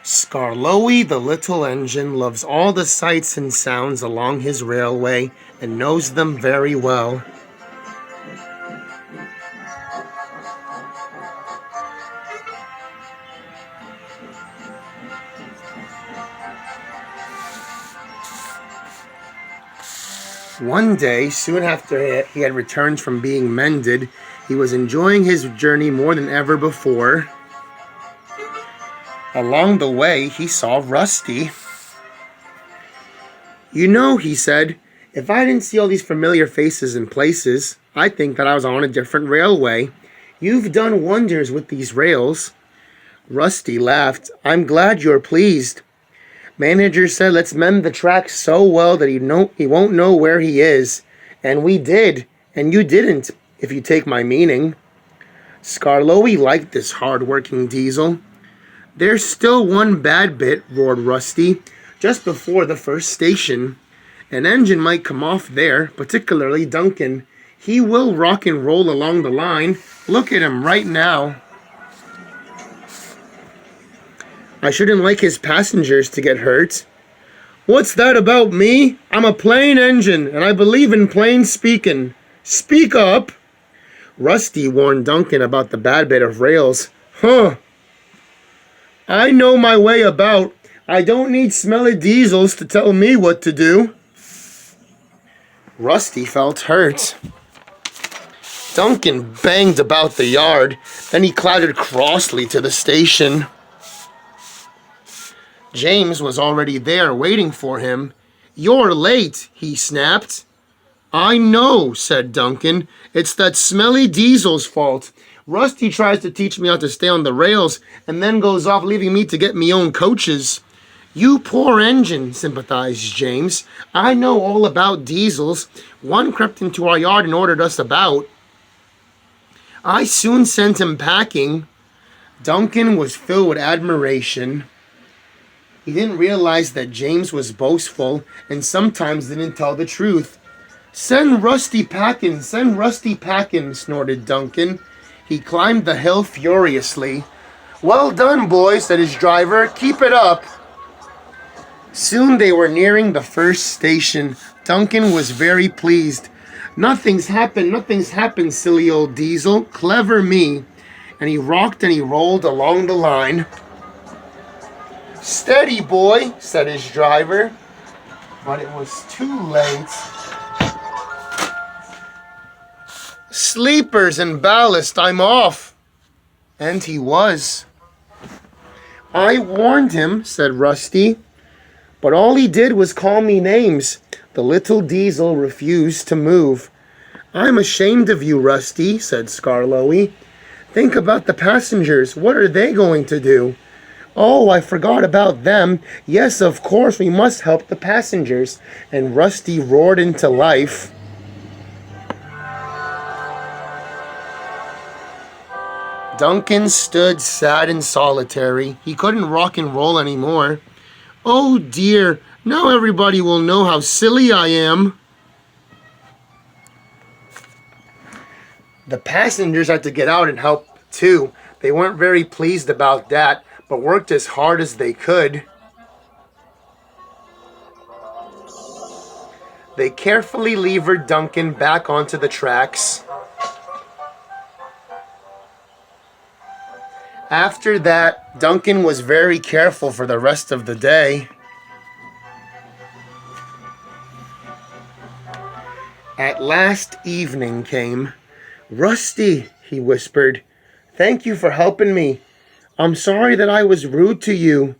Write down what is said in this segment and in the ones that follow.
Skarloey the little engine loves all the sights and sounds along his railway and knows them very well. One day, soon after he had returned from being mended, he was enjoying his journey more than ever before. Along the way, he saw Rusty. "You know," he said, "if I didn't see all these familiar faces and places, I'd think that I was on a different railway. You've done wonders with these rails." Rusty laughed. "I'm glad you're pleased. Manager said let's mend the track so well that he won't know where he is. And we did, and you didn't, if you take my meaning." Skarloey liked this hard-working diesel. "There's still one bad bit," roared Rusty, "just before the first station. An engine might come off there, particularly Duncan. He will rock and roll along the line. Look at him right now. I shouldn't like his passengers to get hurt." "What's that about me? I'm a plain engine, and I believe in plain speaking. Speak up." Rusty warned Duncan about the bad bit of rails. "Huh. I know my way about. I don't need smelly diesels to tell me what to do." Rusty felt hurt. Duncan banged about the yard, then he clattered crossly to the station. James was already there waiting for him. "You're late," he snapped. "I know," said Duncan. "It's that smelly diesel's fault. Rusty tries to teach me how to stay on the rails and then goes off leaving me to get me own coaches." "You poor engine," sympathized James. "I know all about diesels. One crept into our yard and ordered us about. I soon sent him packing." Duncan was filled with admiration. He didn't realize that James was boastful and sometimes didn't tell the truth. "Send Rusty packin', send Rusty packin'," snorted Duncan. He climbed the hill furiously. "Well done, boy," said his driver. "Keep it up." Soon they were nearing the first station. Duncan was very pleased. Nothing's happened, silly old diesel. Clever me." And he rocked and he rolled along the line. "Steady, boy," said his driver. But it was too late. "Sleepers and ballast, I'm off." And he was. "I warned him," said Rusty. "But all he did was call me names." The little diesel refused to move. "I'm ashamed of you, Rusty," said Skarloey. "Think about the passengers. What are they going to do?" "Oh, I forgot about them. Yes, of course, we must help the passengers." And Rusty roared into life. Duncan stood sad and solitary. He couldn't rock and roll anymore. "Oh dear, now everybody will know how silly I am." The passengers had to get out and help too. They weren't very pleased about that, but worked as hard as they could. They carefully levered Duncan back onto the tracks. After that, Duncan was very careful for the rest of the day. At last evening came. "Rusty," he whispered, "thank you for helping me. I'm sorry that I was rude to you."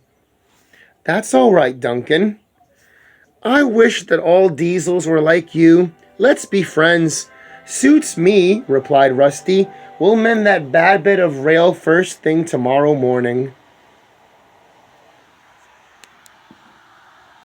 "That's all right, Duncan." "I wish that all diesels were like you. Let's be friends." "Suits me," replied Rusty. "We'll mend that bad bit of rail first thing tomorrow morning."